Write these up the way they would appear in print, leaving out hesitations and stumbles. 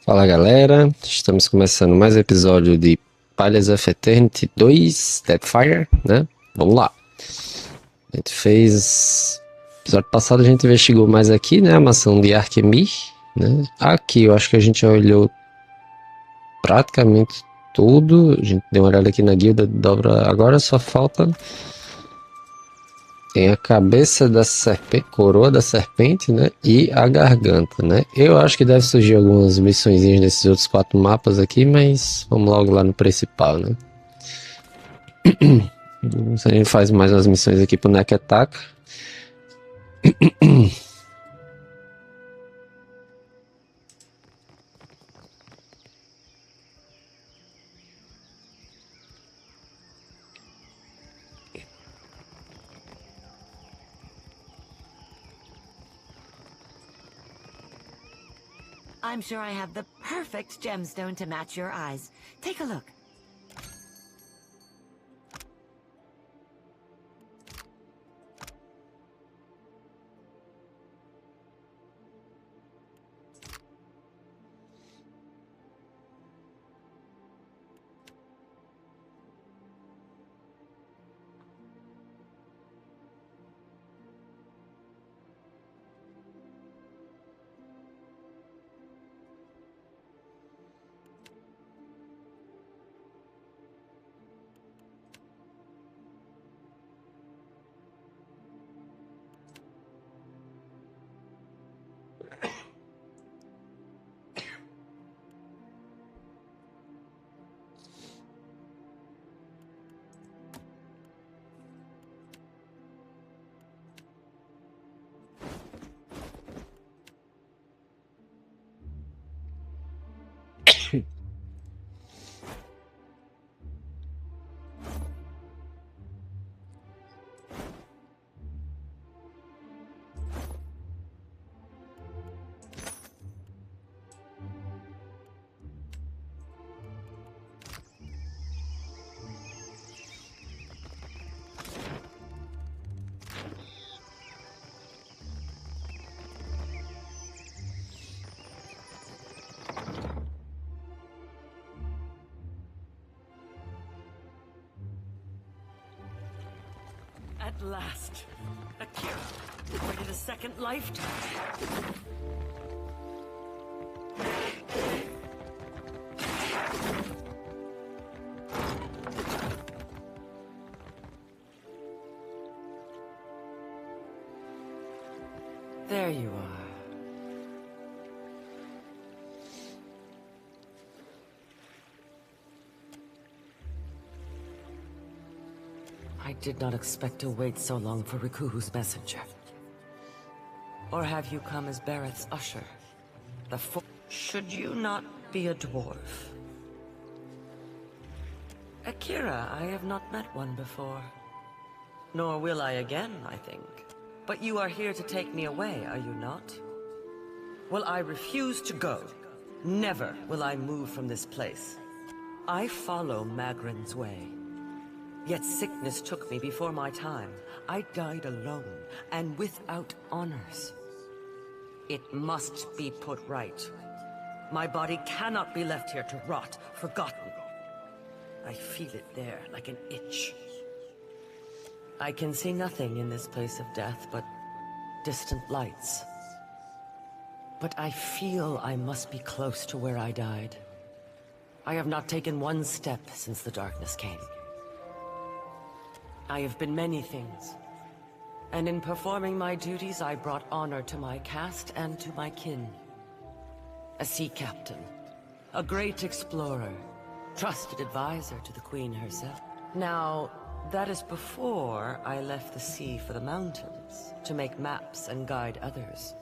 Fala galera, estamos começando mais um episódio de Português Ep.43, Deadfire, né? Vamos lá. A gente fez... Episódio passado a gente investigou mais aqui, né? A mansão de Arquemir, né? Aqui eu acho que a gente já olhou praticamente tudo. A gente deu uma olhada aqui na guilda de dobra. Agora só falta... Tem a cabeça da serpente, coroa da serpente, né? E a garganta, né? Eu acho que deve surgir algumas missõezinhas desses outros 4 mapas aqui, mas vamos logo lá no principal, né? A gente faz mais umas missões aqui pro Neck Attack. I'm sure I have the perfect gemstone to match your eyes. Take a look. At last, Akira, waited a second lifetime. There you are. I did not expect to wait so long for Riku's messenger. Or have you come as Barrett's usher? Should you not be a dwarf? Akira, I have not met one before. Nor will I again, I think. But you are here to take me away, are you not? Well, I refuse to go. Never will I move from this place. I follow Magrin's way. Yet sickness took me before my time. I died alone, and without honors. It must be put right. My body cannot be left here to rot, forgotten. I feel it there, like an itch. I can see nothing in this place of death but distant lights. But I feel I must be close to where I died. I have not taken one step since the darkness came. I have been many things, and in performing my duties I brought honor to my caste and to my kin. A sea captain, a great explorer, trusted advisor to the Queen herself. Now, that is before I left the sea for the mountains, to make maps and guide others.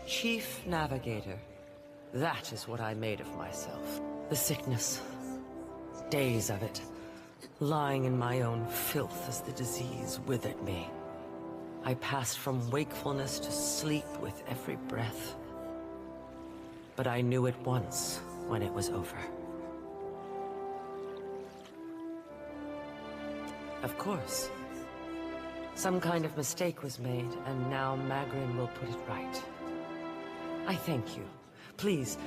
Chief navigator, that is what I made of myself. The sickness, days of it. Lying in my own filth as the disease withered me. I passed from wakefulness to sleep with every breath. But I knew it once when it was over. Of course. Some kind of mistake was made, and now Magrin will put it right. I thank you, Please.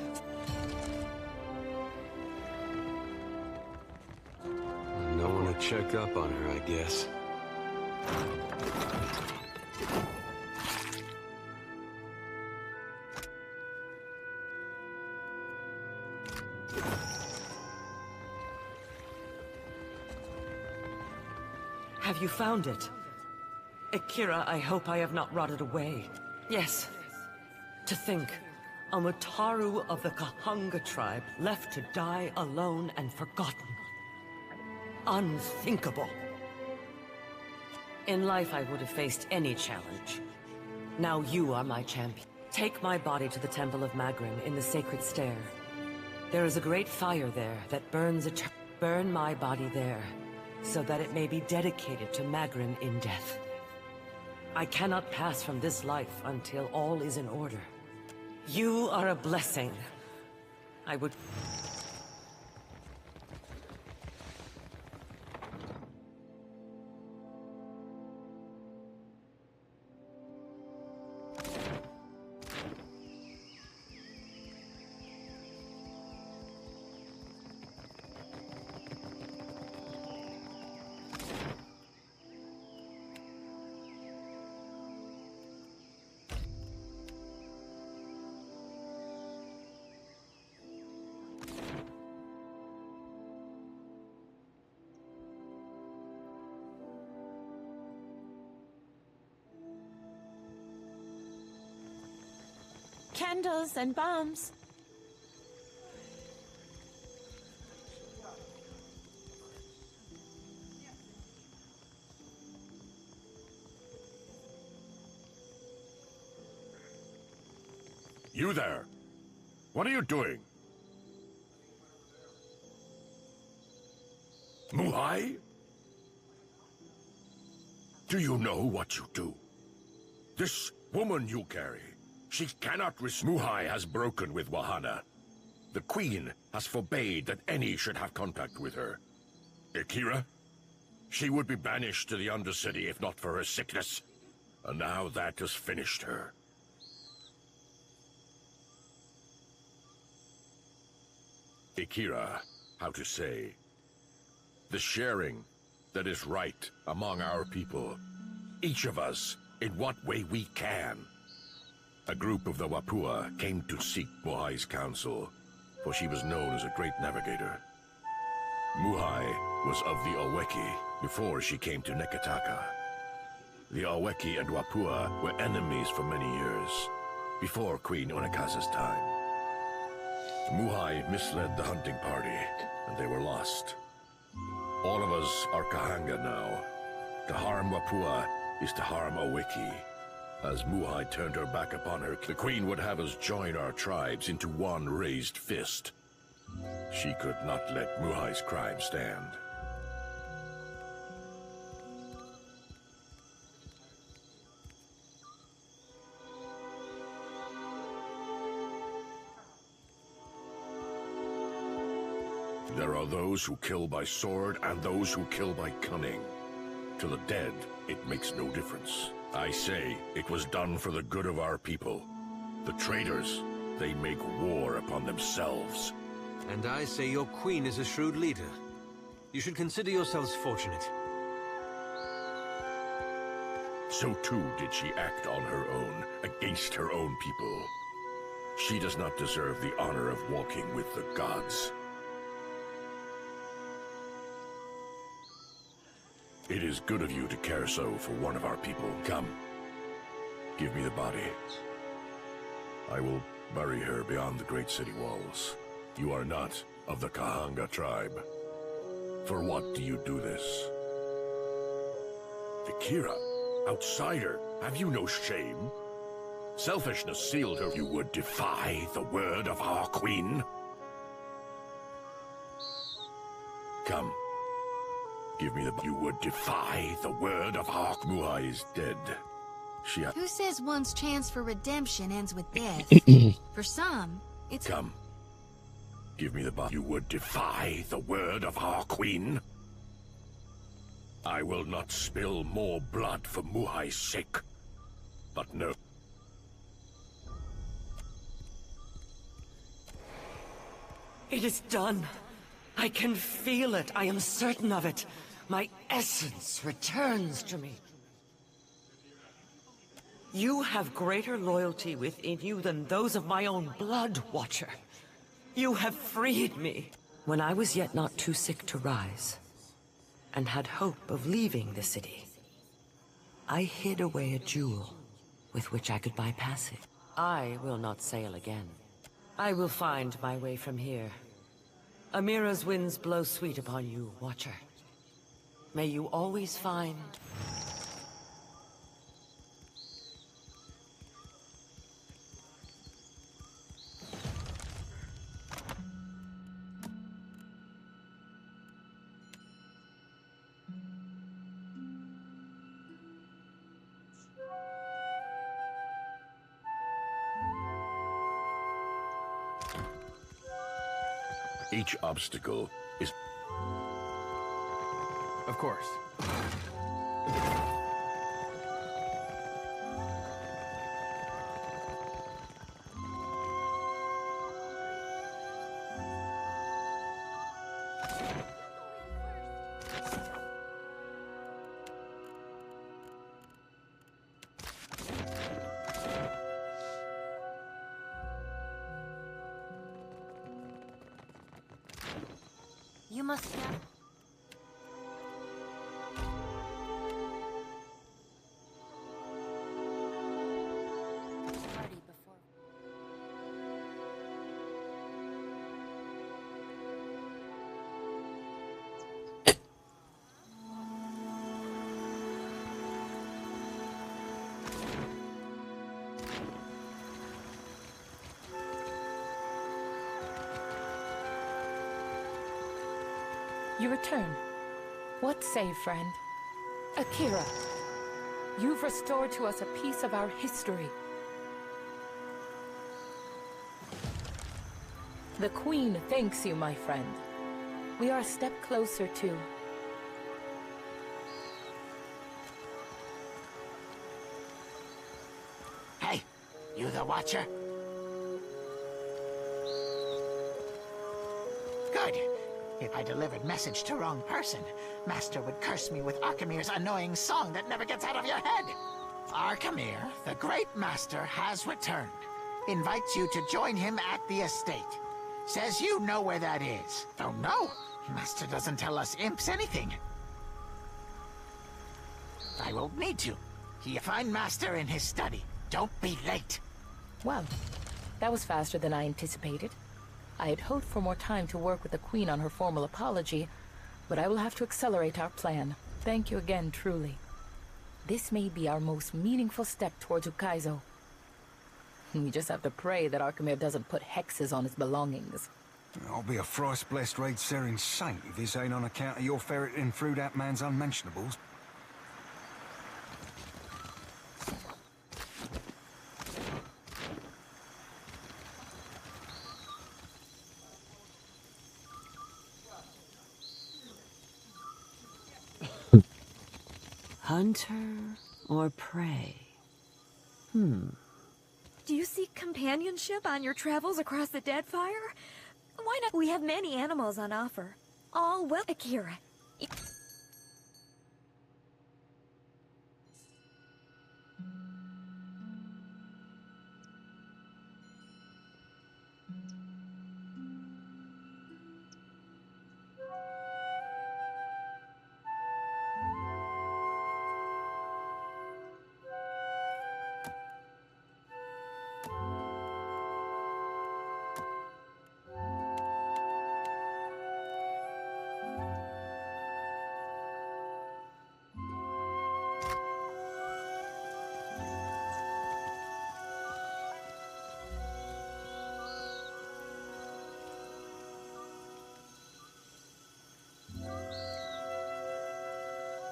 No one to check up on her, I guess. Have you found it? Akira, I hope I have not rotted away. Yes. To think, a Mutaru of the Kahanga tribe left to die alone and forgotten. Unthinkable. In life, I would have faced any challenge. Now you are my champion. Take my body to the Temple of Magrim in the Sacred Stair. There is a great fire there that burns eternally. Burn my body there, so that it may be dedicated to Magrim in death. I cannot pass from this life until all is in order. You are a blessing. I would... Candles and bombs. You there? What are you doing? Muhai? Do you know what you do? This woman you carry, she cannot Muhai has broken with Wahana. The Queen has forbade that any should have contact with her. Akira? She would be banished to the Undercity if not for her sickness. And now that has finished her. Akira, how to say, the sharing that is right among our people, each of us in what way we can. A group of the Wapua came to seek Muhai's counsel, for she was known as a great navigator. Muhai was of the Aweki before she came to Neketaka. The Aweki and Wapua were enemies for many years, before Queen Onakasa's time. Muhai misled the hunting party, and they were lost. All of us are Kahanga now. To harm Wapua is to harm Aweki. As Muhai turned her back upon her, the Queen would have us join our tribes into one raised fist. She could not let Muhai's crime stand. There are those who kill by sword and those who kill by cunning. To the dead, it makes no difference. I say it was done for the good of our people. The traitors, they make war upon themselves. And I say your queen is a shrewd leader. You should consider yourselves fortunate. So too did she act on her own, against her own people. She does not deserve the honor of walking with the gods. It is good of you to care so for one of our people. Come, give me the body. I will bury her beyond the great city walls. You are not of the Kahanga tribe. For what do you do this? Akira, outsider, have you no shame? Selfishness sealed her. You would defy the word of our queen? Come. Give me the... You would defy the word of our... Muhai is dead. She... Who says one's chance for redemption ends with death? For some, it's... Come. Give me the body. You would defy the word of our queen? I will not spill more blood for Muhai's sake. But no... It is done. I can feel it. I am certain of it. My essence returns to me. You have greater loyalty within you than those of my own blood, Watcher. You have freed me. When I was yet not too sick to rise, and had hope of leaving the city, I hid away a jewel with which I could bypass it. I will not sail again. I will find my way from here. Amira's winds blow sweet upon you, Watcher. May you always find... Each obstacle is... Of course. You must have... Party before... You return. What say, friend? Akira, you've restored to us a piece of our history. The Queen thanks you, my friend. We are a step closer to... Hey, you the Watcher? Good. If I delivered message to wrong person, Master would curse me with Archimir's annoying song that never gets out of your head. Archimir, the great master, has returned. Invites you to join him at the estate. Says you know where that is. Oh no, Master doesn't tell us imps anything. I won't need to. You find Master in his study. Don't be late. Well, that was faster than I anticipated. I had hoped for more time to work with the Queen on her formal apology, but I will have to accelerate our plan. Thank you again, truly. This may be our most meaningful step towards Ukaizo. We just have to pray that Archimir doesn't put hexes on his belongings. I'll be a thrice-blessed Raid Serin saint if this ain't on account of your ferreting through that man's unmentionables. Hunter or prey? Do you seek companionship on your travels across the Deadfire? Why not? We have many animals on offer. All well, Akira.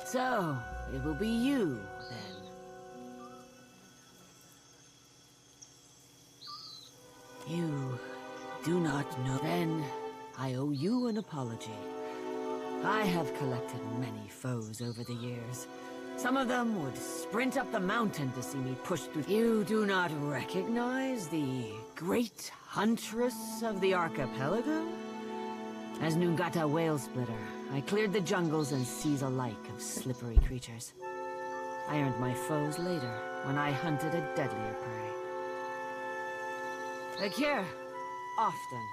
So, it will be you, then. You do not know. Then, I owe you an apology. I have collected many foes over the years. Some of them would sprint up the mountain to see me push through. You do not recognize the great huntress of the archipelago? As Nungata Whale Splitter, I cleared the jungles and seas alike of slippery creatures. I earned my foes later, when I hunted a deadlier prey. Akir, often.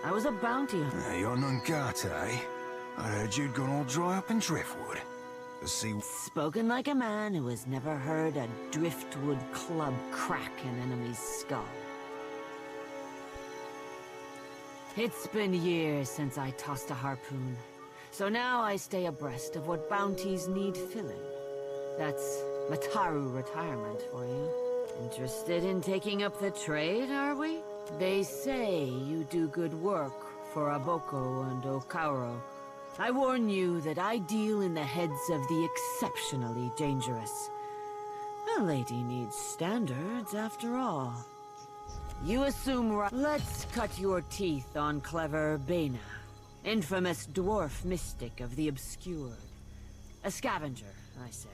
I was a bounty hunter. Hey, you're Nungata, eh? I heard you'd gone all dry up in driftwood. The sea... Spoken like a man who has never heard a driftwood club crack an enemy's skull. It's been years since I tossed a harpoon, so now I stay abreast of what bounties need filling. That's Mataru retirement for you. Interested in taking up the trade, are we? They say you do good work for Aboko and Okauro. I warn you that I deal in the heads of the exceptionally dangerous. A lady needs standards, after all. You assume Let's cut your teeth on clever Bena, infamous dwarf mystic of the obscured. A scavenger, I say.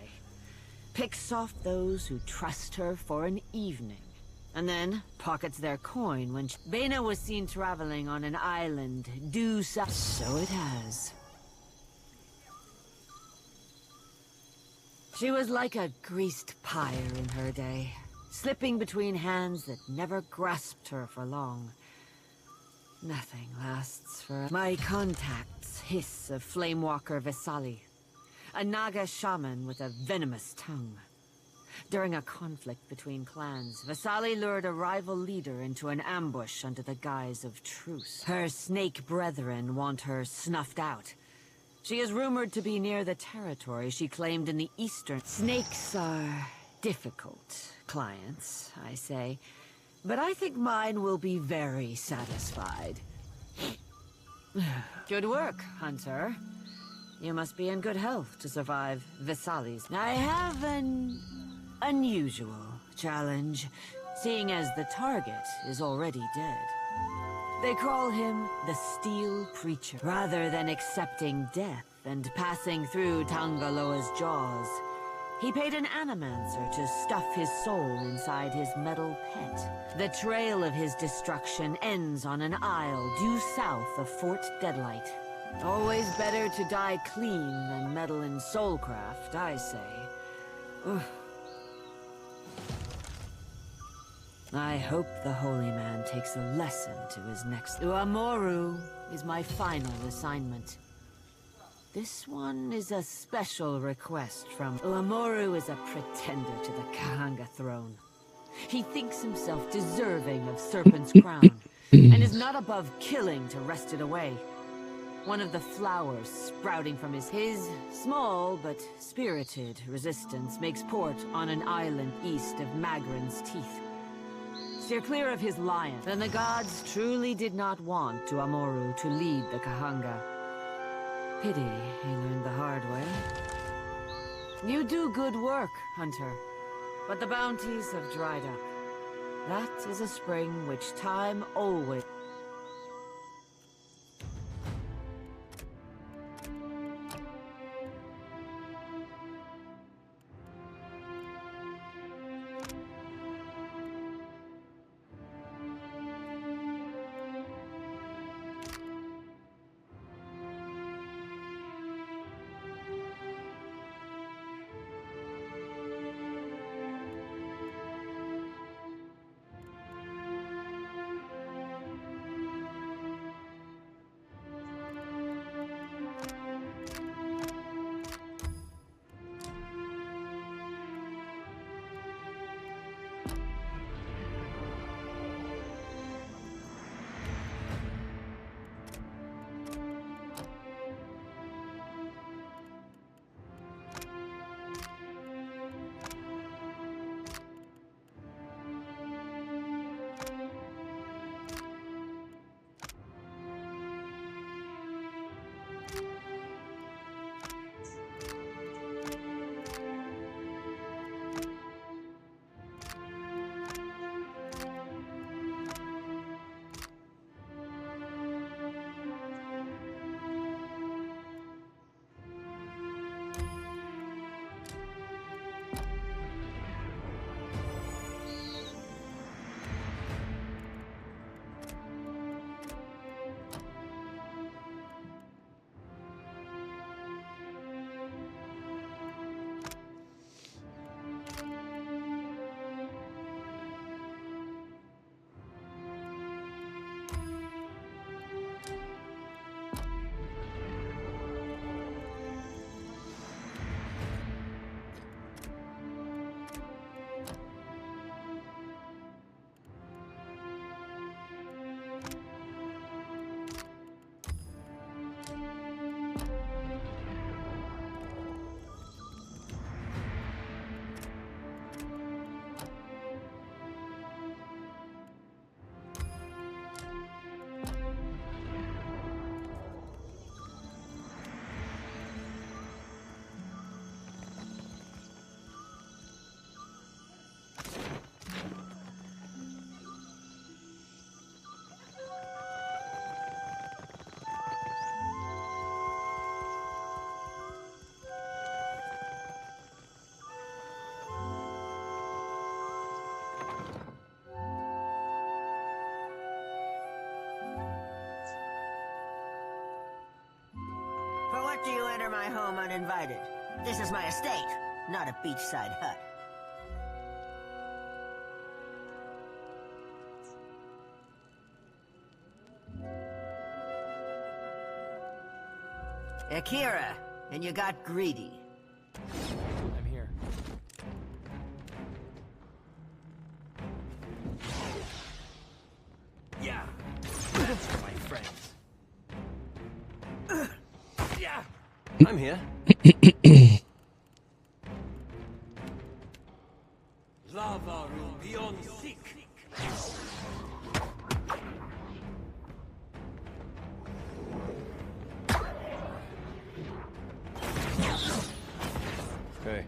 Picks off those who trust her for an evening, and then pockets their coin when Bena was seen traveling on an island due south. So it has. She was like a greased pyre in her day, slipping between hands that never grasped her for long. Nothing lasts for... My contacts hiss of Flamewalker Vesali, a Naga shaman with a venomous tongue. During a conflict between clans, Vesali lured a rival leader into an ambush under the guise of truce. Her snake brethren want her snuffed out. She is rumored to be near the territory she claimed in the eastern... Snakes are difficult clients, I say. But I think mine will be very satisfied. Good work, Hunter. You must be in good health to survive Vesali's. I have an unusual challenge, seeing as the target is already dead. They call him the Steel Preacher. Rather than accepting death and passing through Tangaloa's jaws, he paid an animancer to stuff his soul inside his metal pet. The trail of his destruction ends on an isle due south of Fort Deadlight. Always better to die clean than meddle in soulcraft, I say. Ugh. I hope the holy man takes a lesson to his next... Uamoru is my final assignment. This one is a special request from... Uamoru is a pretender to the Kahanga throne. He thinks himself deserving of Serpent's crown, and is not above killing to wrest it away. One of the flowers sprouting from his small but spirited resistance makes port on an island east of Magran's Teeth. Steer clear of his lion. Then the gods truly did not want Uamoru to lead the Kahanga. Pity he learned the hard way. You do good work, Hunter, but the bounties have dried up. That is a spring which time always... do you enter my home uninvited? This is my estate, not a beachside hut. Akira, and you got greedy. I'm here. Yeah, that's for my friends. Yeah, I'm here. Lava room beyond sick. Hey.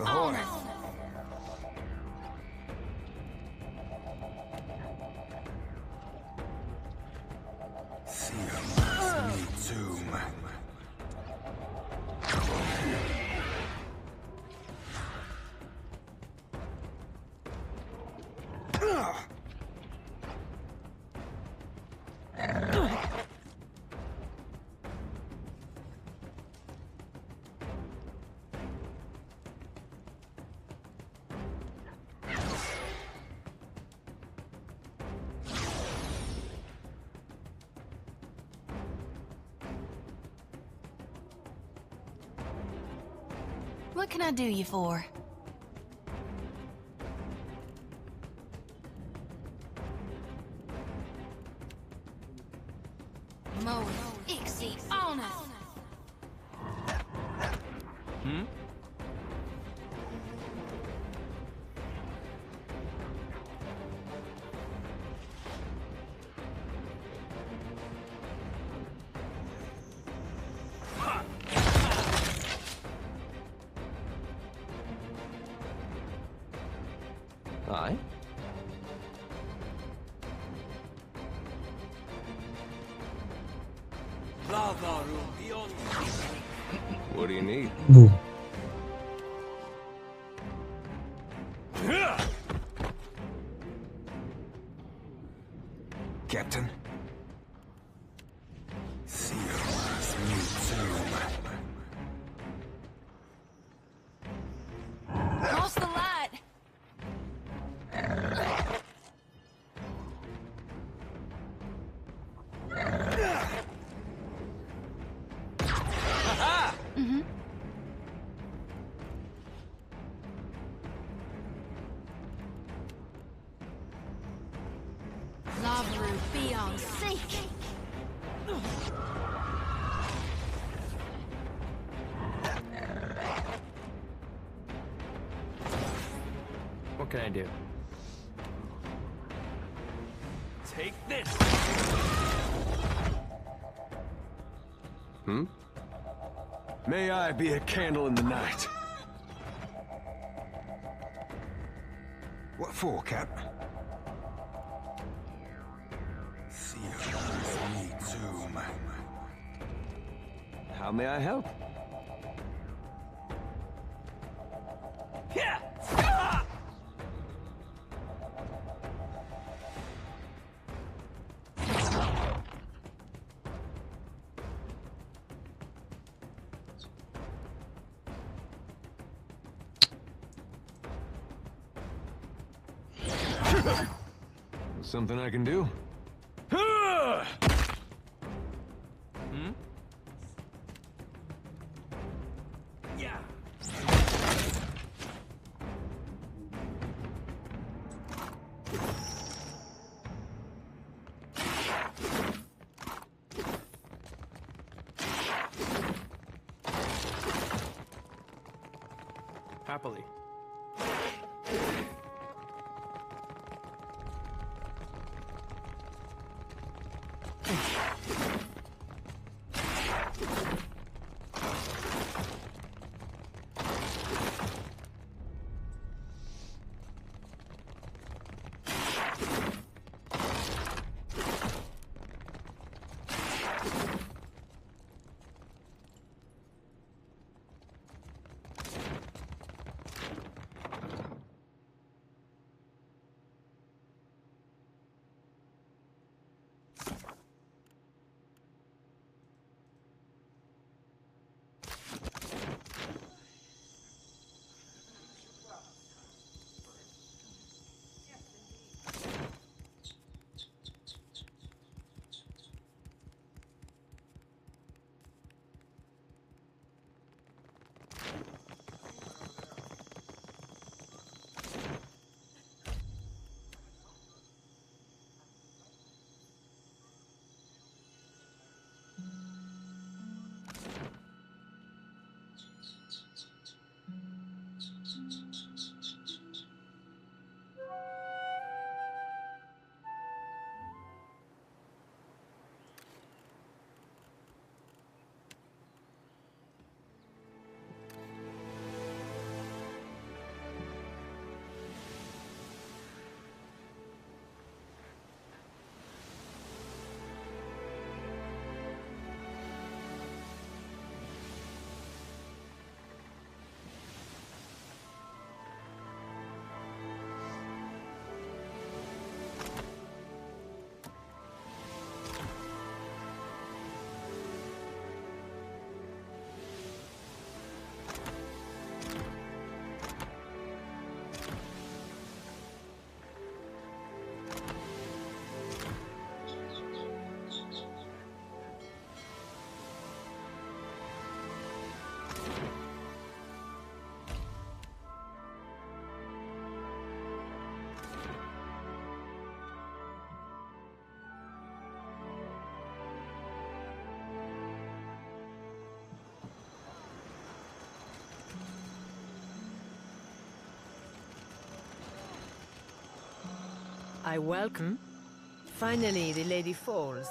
Honor. What can I do you for? Mo, Ixie, honor. Hmm? Aye. Lava room beyond. What do you need? Captain? Lost the light. Lava room beyond seek. What can I do? Take this! Hmm? May I be a candle in the night? What for, Cap? How may I help? Something I can do? Hmm? Yeah. Happily. I welcome. Finally, the lady falls.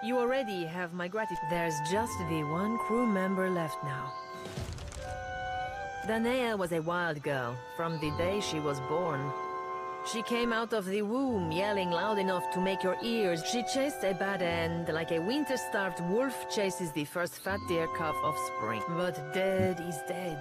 You already have my gratitude. There's just the one crew member left now. Danaea was a wild girl from the day she was born. She came out of the womb yelling loud enough to make your ears. She chased a bad end like a winter-starved wolf chases the first fat deer calf of spring. But dead is dead.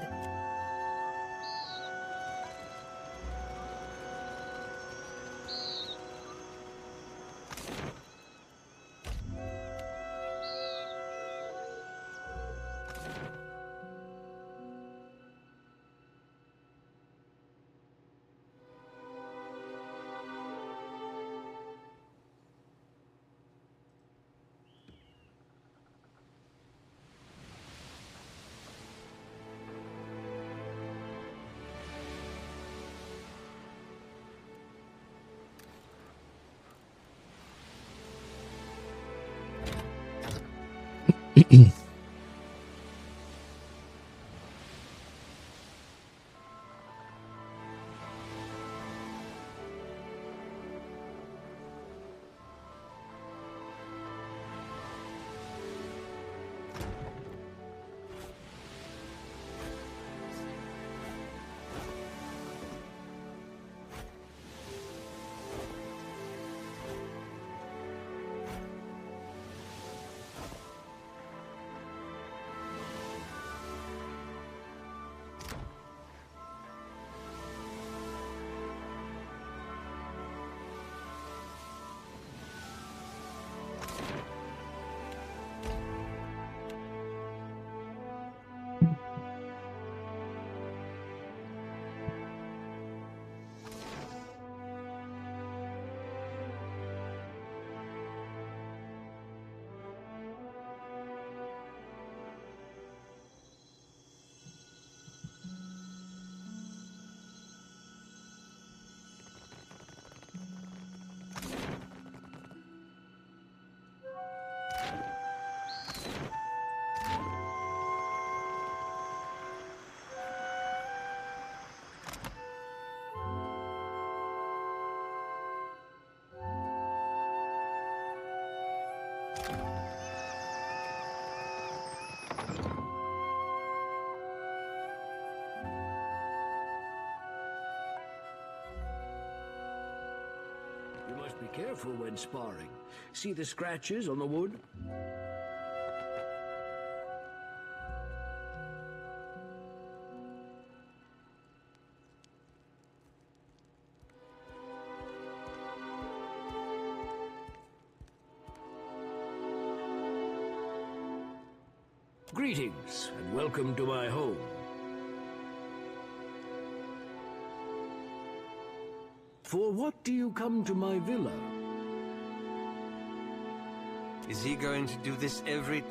You must be careful when sparring. See the scratches on the wood? Greetings, and welcome to my home. For what do you come to my villa? Is he going to do this every...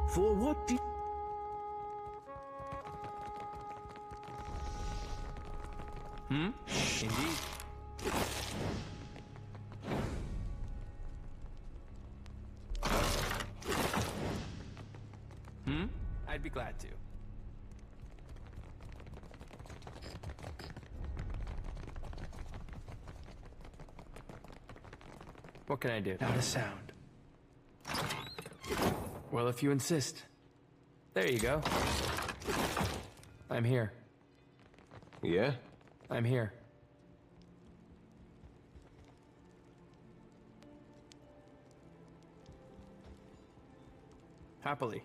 For what do Indeed. I'd be glad to. What can I do? Not a sound. Well, if you insist. There you go. I'm here. Yeah? I'm here. Happily.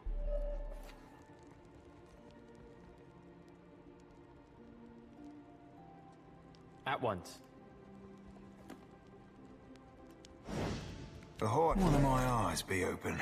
At once. The heart. One of my eyes be open.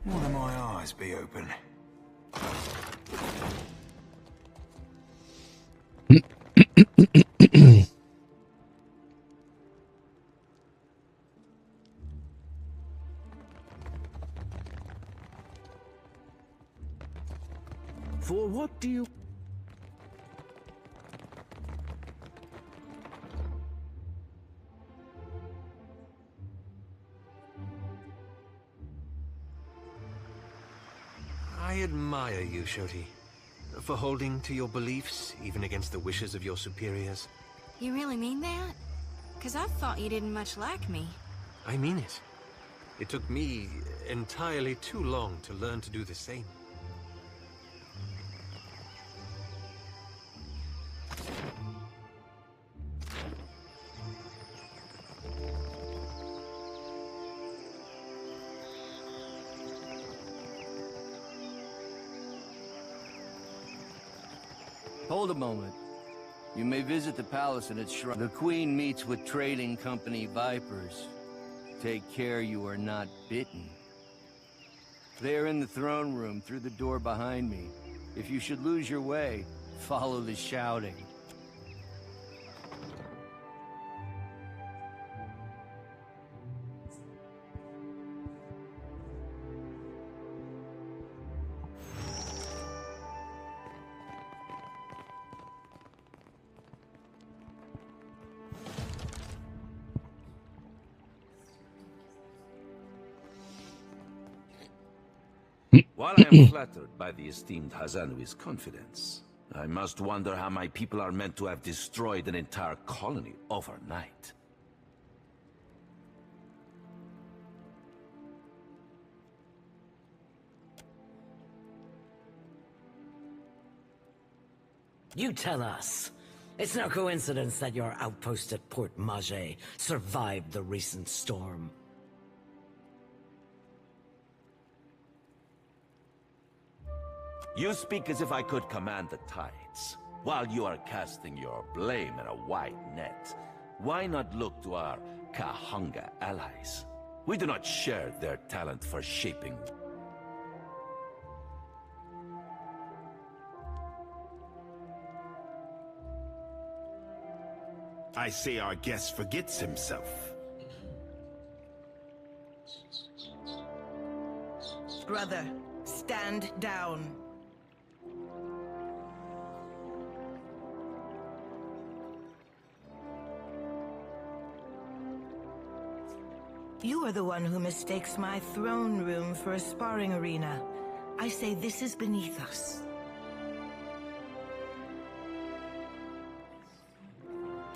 One of my eyes be open. For what do you... I admire you, Shoti, for holding to your beliefs, even against the wishes of your superiors. You really mean that? 'Cause I thought you didn't much like me. I mean it. It took me entirely too long to learn to do the same. Hold a moment. You may visit the palace and its shrine. The Queen meets with trading company vipers. Take care you are not bitten. They are in the throne room through the door behind me. If you should lose your way, follow the shouting. While I am flattered by the esteemed Hazanui's confidence, I must wonder how my people are meant to have destroyed an entire colony overnight. You tell us. It's no coincidence that your outpost at Port Mage survived the recent storm. You speak as if I could command the tides. While you are casting your blame in a wide net, why not look to our Kahanga allies? We do not share their talent for shaping. I say our guest forgets himself. Brother, stand down. You are the one who mistakes my throne room for a sparring arena. I say this is beneath us.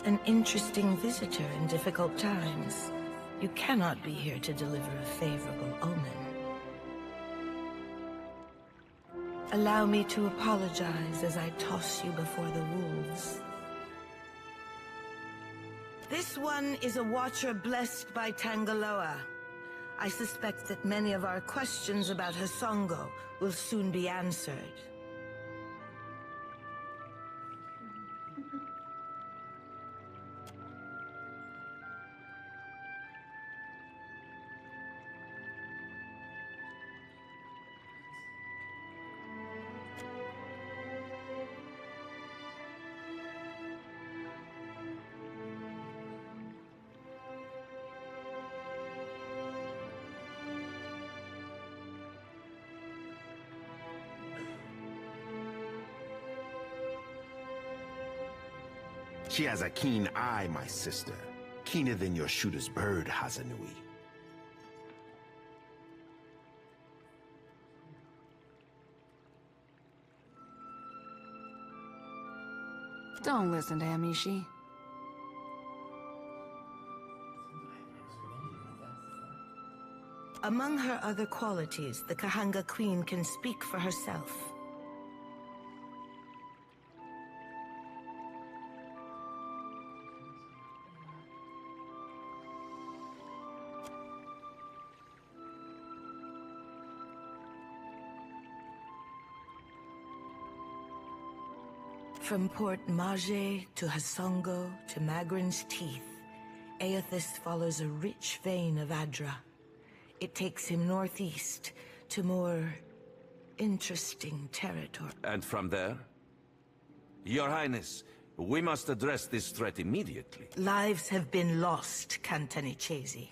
An interesting visitor in difficult times. You cannot be here to deliver a favorable omen. Allow me to apologize as I toss you before the wolves. This one is a watcher blessed by Tangaloa. I suspect that many of our questions about Hasongo will soon be answered. She has a keen eye, my sister. Keener than your shooter's bird, Hazanui. Don't listen to him, Ishi. Among her other qualities, the Kahanga Queen can speak for herself. From Port Maje to Hasongo to Magrin's Teeth, Aethys follows a rich vein of Adra. It takes him northeast to more interesting territory. And from there? Your Highness, we must address this threat immediately. Lives have been lost, Kantanichesi.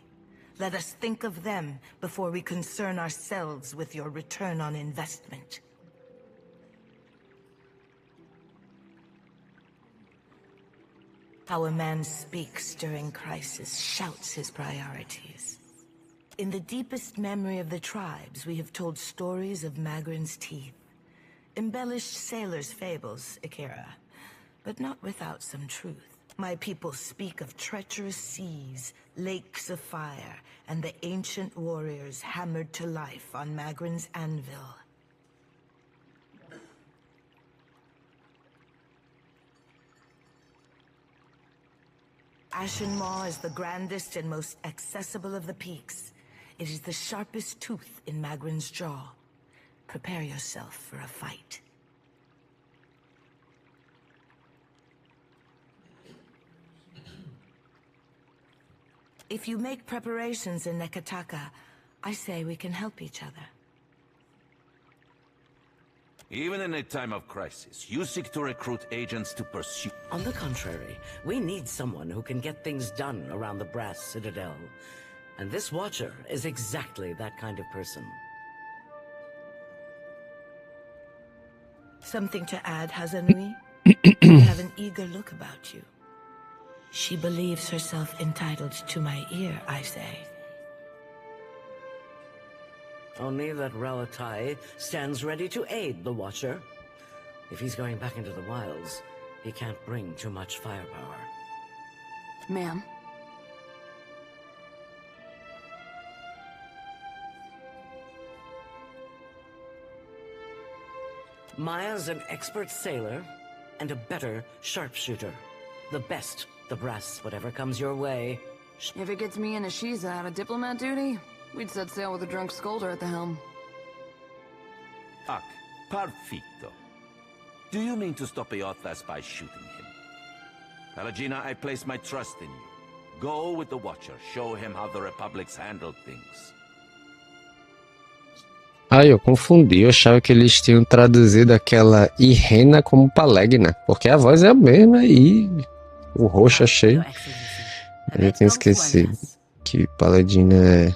Let us think of them before we concern ourselves with your return on investment. How a man speaks during crisis shouts his priorities. In the deepest memory of the tribes, we have told stories of Magrin's Teeth. Embellished sailors' fables, Akira, but not without some truth. My people speak of treacherous seas, lakes of fire, and the ancient warriors hammered to life on Magrin's anvil. Ashen Maw is the grandest and most accessible of the peaks. It is the sharpest tooth in Magrin's jaw. Prepare yourself for a fight. If you make preparations in Nekataka, I say we can help each other. Even in a time of crisis, you seek to recruit agents to pursue... On the contrary, we need someone who can get things done around the Brass Citadel. And this Watcher is exactly that kind of person. Something to add, Hazanui? You have an eager look about you. She believes herself entitled to my ear, I say. Only that Ralatai stands ready to aid the Watcher. If he's going back into the wilds, he can't bring too much firepower. Ma'am? Maya's an expert sailor and a better sharpshooter. The best, the Brass, whatever comes your way. If it gets me and Ashiza out of diplomat duty, we'd set sail with a drunk scolder at the helm. Ak, perfecto. Do you mean to stop Eothas by shooting him? Pelagina, I place my trust in you. Go with the Watcher, show him how the Republic's handled things. Ah, eu confundi, eu achava que eles tinham traduzido aquela Irena como Palegna, porque a voz é a mesma e o roxo achei. Eu tinha esquecido que Paladina é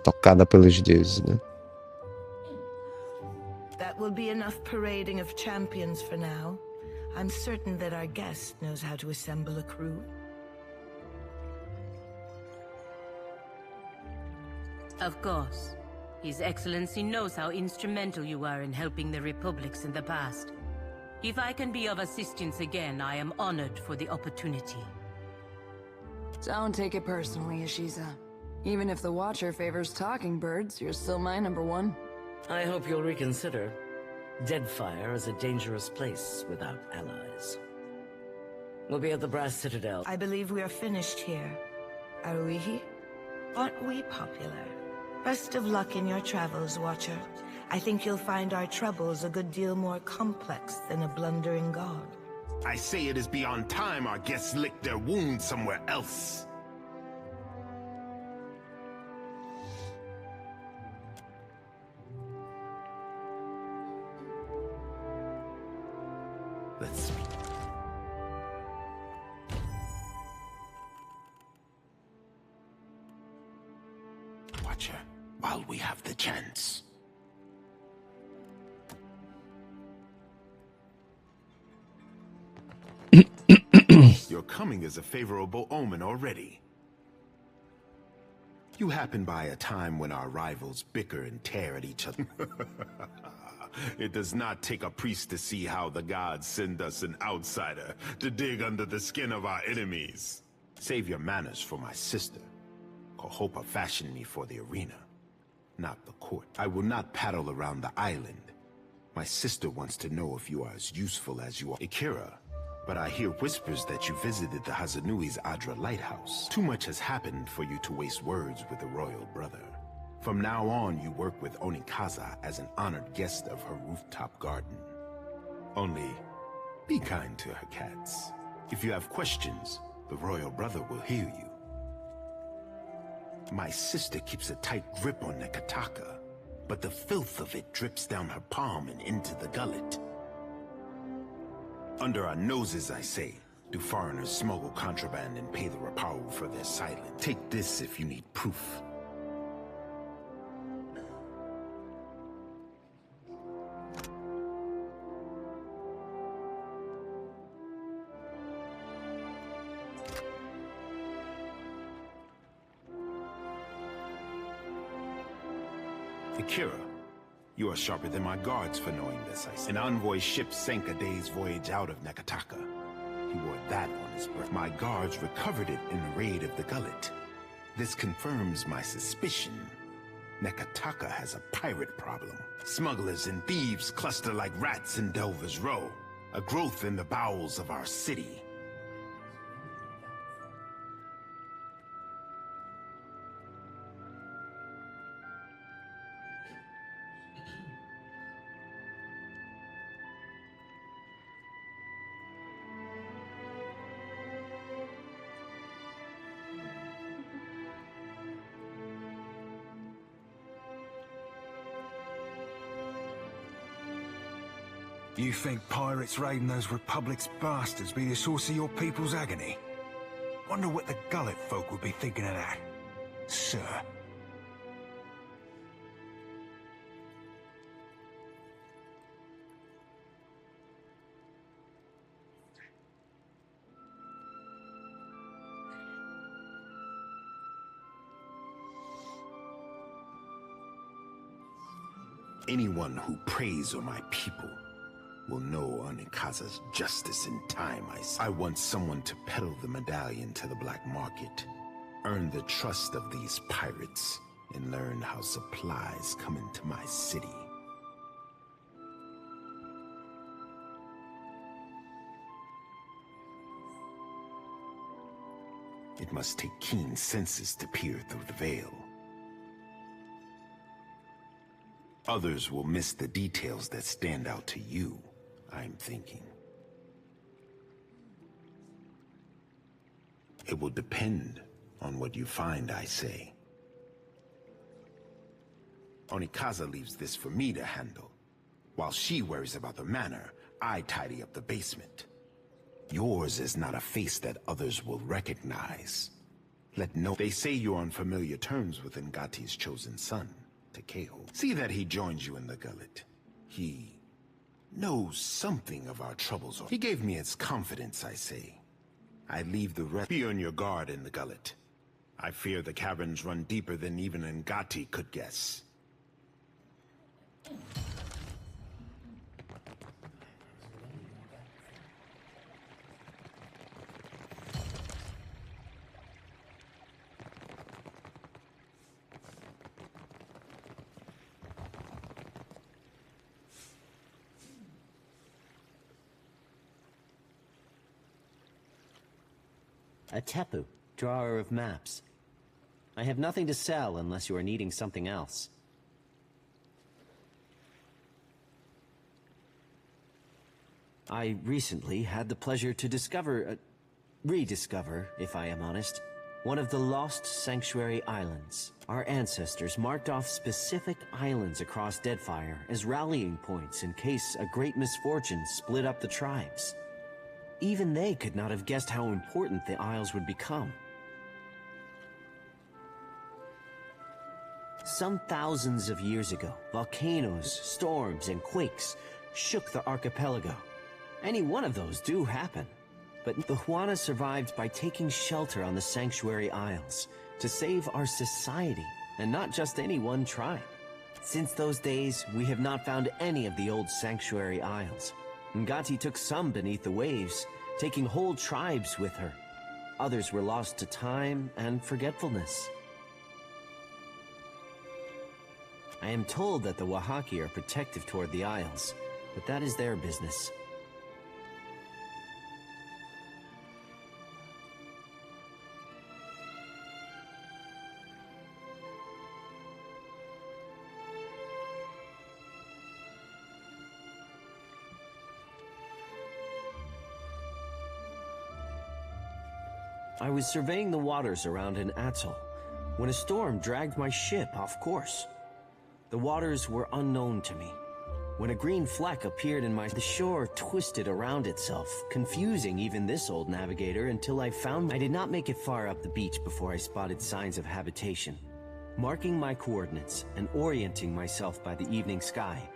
tocada pelos deuses, né? That will be enough parading of champions for now. I'm certain that our guest knows how to assemble a crew. Of course. His Excellency knows how instrumental you were in helping the Republics in the past. If I can be of assistance again, I am honored for the opportunity. Don't take it personally, Ashiza. Even if the Watcher favors talking birds, you're still my number one. I hope you'll reconsider. Deadfire is a dangerous place without allies. We'll be at the Brass Citadel. I believe we are finished here. Are we? Aren't we popular? Best of luck in your travels, Watcher. I think you'll find our troubles a good deal more complex than a blundering god. I say it is beyond time our guests lick their wounds somewhere else. Let's speak. Watcher, while we have the chance. Your coming is a favorable omen already. You happen by a time when our rivals bicker and tear at each other. It does not take a priest to see how the gods send us an outsider to dig under the skin of our enemies. Save your manners for my sister. Kohopa fashioned me for the arena, not the court. I will not paddle around the island. My sister wants to know if you are as useful as you are. Akira, but I hear whispers that you visited the Hazanui's Adra lighthouse. Too much has happened for you to waste words with the royal brother. From now on, you work with Onikaza as an honored guest of her rooftop garden. Only, be kind to her cats. If you have questions, the royal brother will hear you. My sister keeps a tight grip on Nekataka, but the filth of it drips down her palm and into the gullet. Under our noses, I say, do foreigners smuggle contraband and pay the Rapau for their silence? Take this if you need proof. Akira, you are sharper than my guards for knowing this, I say. An envoy ship sank a day's voyage out of Nekataka. He wore that on his birth. My guards recovered it in a raid of the gullet. This confirms my suspicion. Nekataka has a pirate problem. Smugglers and thieves cluster like rats in Delver's Row, a growth in the bowels of our city. You think pirates raiding those Republic's bastards be the source of your people's agony? Wonder what the gullet folk would be thinking of that, sir. Anyone who preys on my people will know Onikaza's justice in time, I want someone to peddle the medallion to the black market, earn the trust of these pirates, and learn how supplies come into my city. It must take keen senses to peer through the veil. Others will miss the details that stand out to you, I'm thinking. It will depend on what you find, I say. Onikaza leaves this for me to handle. While she worries about the manor, I tidy up the basement. Yours is not a face that others will recognize. They say you're on familiar terms with Ngati's chosen son, Takeo. See that he joins you in the gullet. He knows something of our troubles. He gave me his confidence, I say. I leave the rest. Be on your guard in the gullet. I fear the caverns run deeper than even Ngati could guess. A Tepu, drawer of maps. I have nothing to sell unless you are needing something else. I recently had the pleasure to rediscover, if I am honest, one of the lost sanctuary islands. Our ancestors marked off specific islands across Deadfire as rallying points in case a great misfortune split up the tribes. Even they could not have guessed how important the Isles would become. Some thousands of years ago, volcanoes, storms, and quakes shook the archipelago. Any one of those do happen. But the Huana survived by taking shelter on the Sanctuary Isles to save our society, and not just any one tribe. Since those days, we have not found any of the old sanctuary isles. Ngati took some beneath the waves, taking whole tribes with her. Others were lost to time and forgetfulness. I am told that the Wahaki are protective toward the isles, but that is their business. I was surveying the waters around an atoll when a storm dragged my ship off course. The waters were unknown to me. When a green fleck appeared in the shore twisted around itself, confusing even this old navigator until I did not make it far up the beach before I spotted signs of habitation. Marking my coordinates and orienting myself by the evening sky,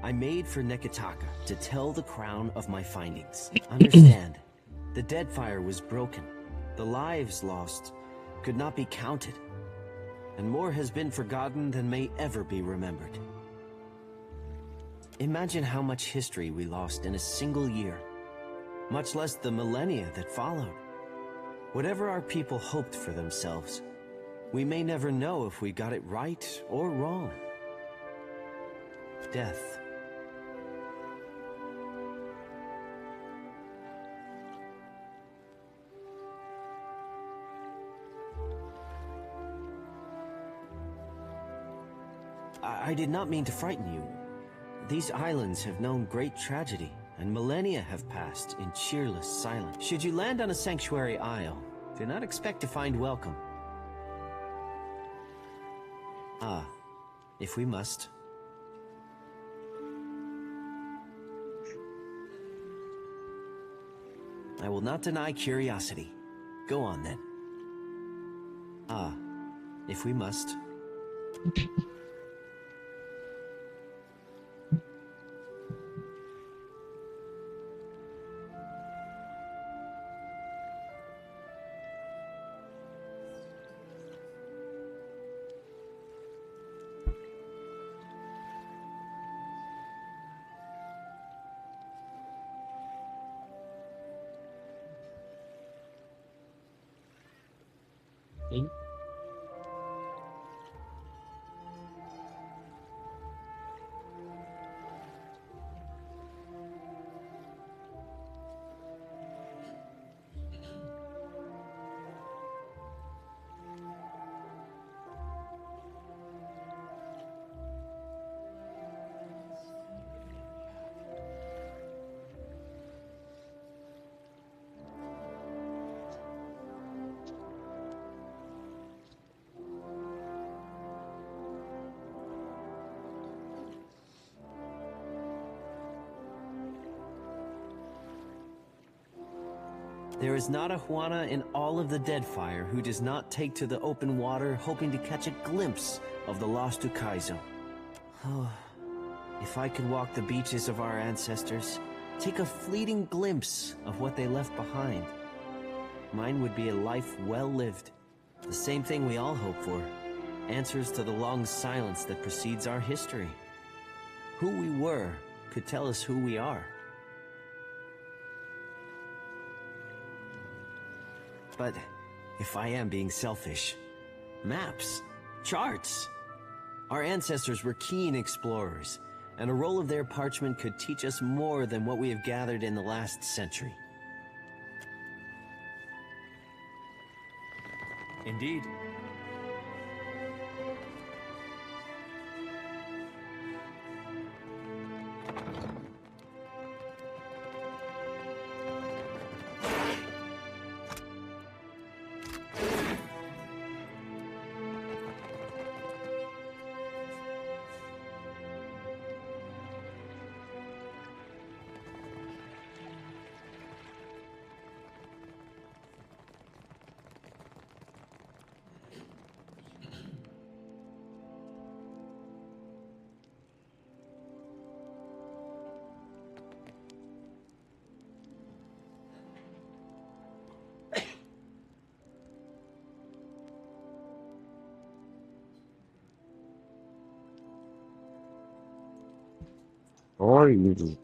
I made for Neketaka to tell the crown of my findings. Understand, the Deadfire was broken. The lives lost could not be counted, and more has been forgotten than may ever be remembered. Imagine how much history we lost in a single year, much less the millennia that followed. Whatever our people hoped for themselves, we may never know if we got it right or wrong. Death. I did not mean to frighten you. These islands have known great tragedy, and millennia have passed in cheerless silence. Should you land on a sanctuary isle, do not expect to find welcome. If we must. I will not deny curiosity. Go on then. If we must. There is not a Huana in all of the Deadfire who does not take to the open water hoping to catch a glimpse of the lost Ukaizo. Oh, if I could walk the beaches of our ancestors, take a fleeting glimpse of what they left behind, mine would be a life well lived. The same thing we all hope for. Answers to the long silence that precedes our history. Who we were could tell us who we are. But if I am being selfish, maps, charts. Our ancestors were keen explorers, and a roll of their parchment could teach us more than what we have gathered in the last century. Indeed. are you?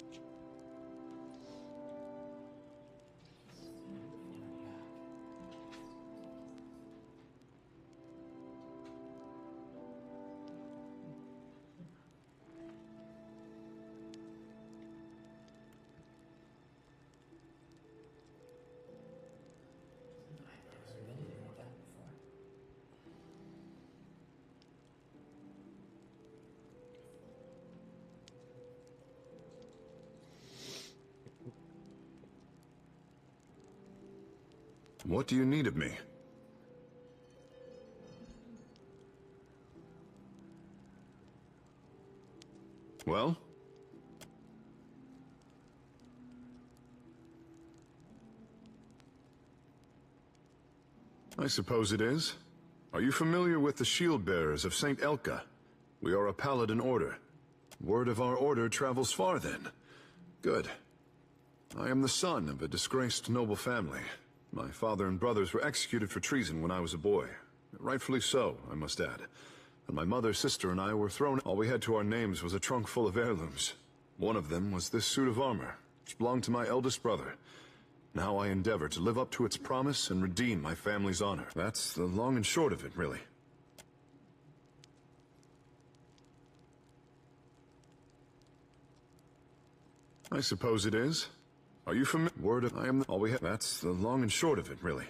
What do you need of me? Well? I suppose it is. Are you familiar with the shield bearers of Saint Elka? We are a paladin order. Word of our order travels far then. Good. I am the son of a disgraced noble family. My father and brothers were executed for treason when I was a boy. Rightfully so, I must add. And my mother, sister, and I were thrown. All we had to our names was a trunk full of heirlooms. One of them was this suit of armor, which belonged to my eldest brother. Now I endeavor to live up to its promise and redeem my family's honor. That's the long and short of it, really. I suppose it is. Are you familiar? Word of I am all we have. That's the long and short of it, really.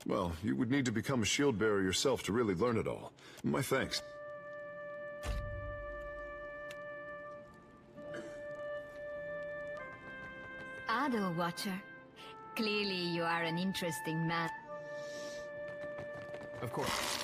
Well, you would need to become a shield bearer yourself to really learn it all. My thanks. Ado, Watcher. Clearly you are an interesting man. Of course.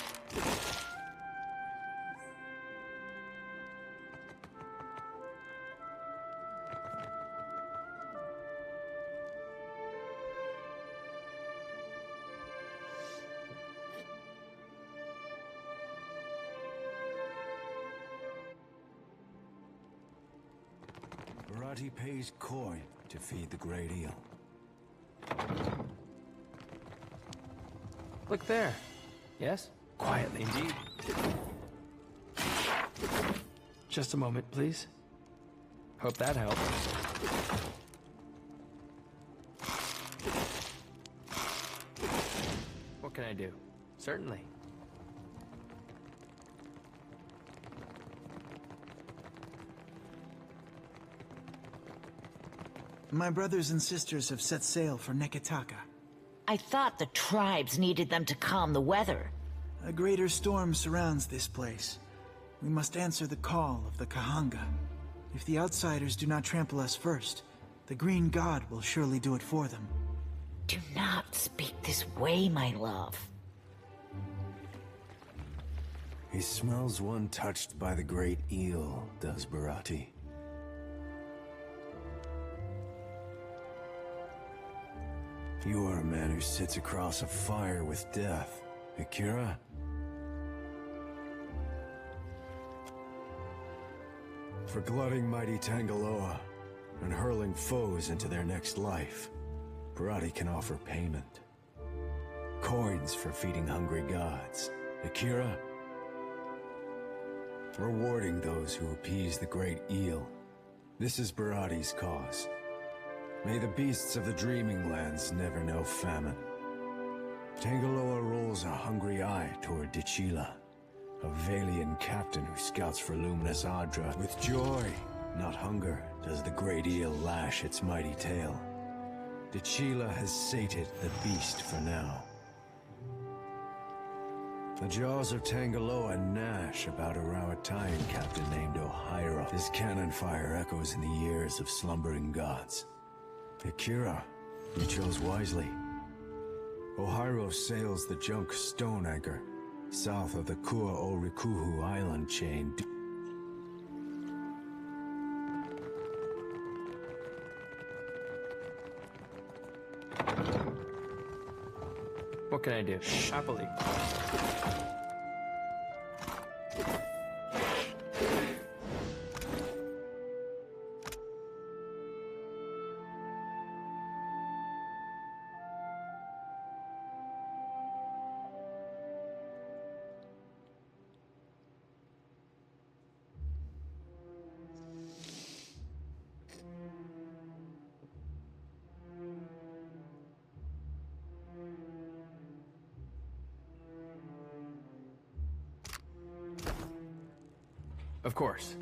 Barati pays coin to feed the great eel. Look there. Yes? Quietly. Indeed. Just a moment, please. Hope that helps. What can I do? Certainly. My brothers and sisters have set sail for Neketaka. I thought the tribes needed them to calm the weather. A greater storm surrounds this place. We must answer the call of the Kahanga. If the outsiders do not trample us first, the Green God will surely do it for them. Do not speak this way, my love. He smells one touched by the great eel, does Barati. You are a man who sits across a fire with death, Akira. For glutting mighty Tangaloa and hurling foes into their next life, Barati can offer payment. Coins for feeding hungry gods, Akira. Rewarding those who appease the great eel. This is Barati's cause. May the beasts of the Dreaming Lands never know famine. Tangaloa rolls a hungry eye toward Dichila, a Valian captain who scouts for luminous Adra. With joy, not hunger, does the great eel lash its mighty tail. Dichila has sated the beast for now. The jaws of Tangaloa gnash about a Rawataian captain named Ohairo. His cannon fire echoes in the ears of slumbering gods. Akira, you chose wisely. Ohairo sails the junk Stone Anchor, south of the Kua Orikuhu island chain. What can I do? Happily. Of course.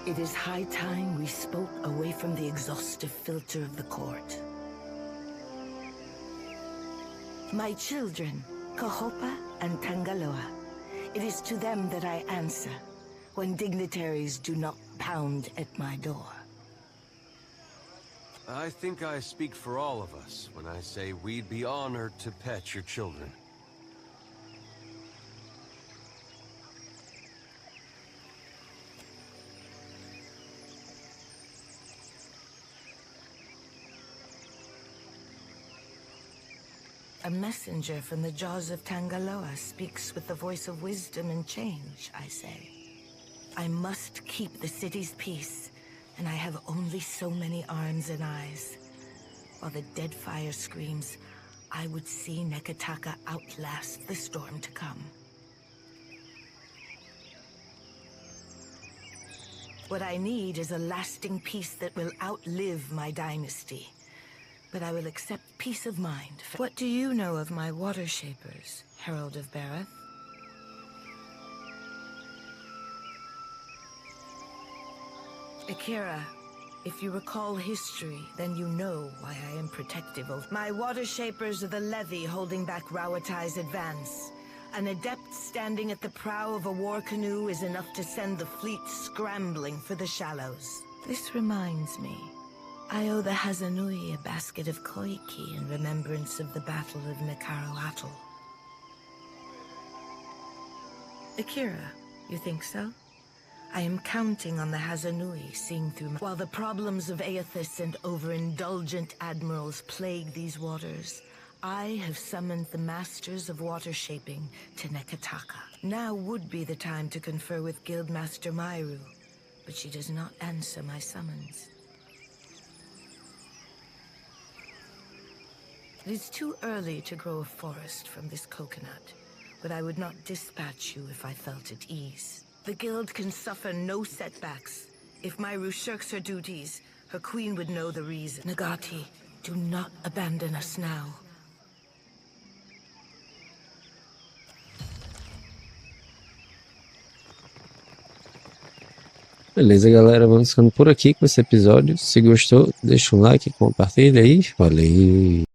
It is high time we spoke away from the exhaustive filter of the court. My children, Kahopa and Tangaloa, it is to them that I answer when dignitaries do not pound at my door. I think I speak for all of us when I say we'd be honored to pet your children. A messenger from the jaws of Tangaloa speaks with the voice of wisdom and change, I say. I must keep the city's peace, and I have only so many arms and eyes. While the Deadfire screams, I would see Nekataka outlast the storm to come. What I need is a lasting peace that will outlive my dynasty. But I will accept peace of mind. What do you know of my water shapers, Herald of Bareth? Akira, if you recall history, then you know why I am protective of... My water shapers are the levy holding back Rauatai's advance. An adept standing at the prow of a war canoe is enough to send the fleet scrambling for the shallows. This reminds me. I owe the Hazanui a basket of koiki in remembrance of the Battle of Nekaroatl. Akira, you think so? I am counting on the Hazanui seeing through my... While the problems of Aethys and overindulgent admirals plague these waters, I have summoned the masters of water shaping to Nekataka. Now would be the time to confer with Guildmaster Myru, but she does not answer my summons. It is too early to grow a forest from this coconut, but I would not dispatch you if I felt at ease. The guild can suffer no setbacks. If Myru shirks her duties, her queen would know the reason. Nagati, do not abandon us now. Beleza, galera, vamos ficando por aqui com esse episódio. Se gostou, deixa um like, compartilha aí. Valeu!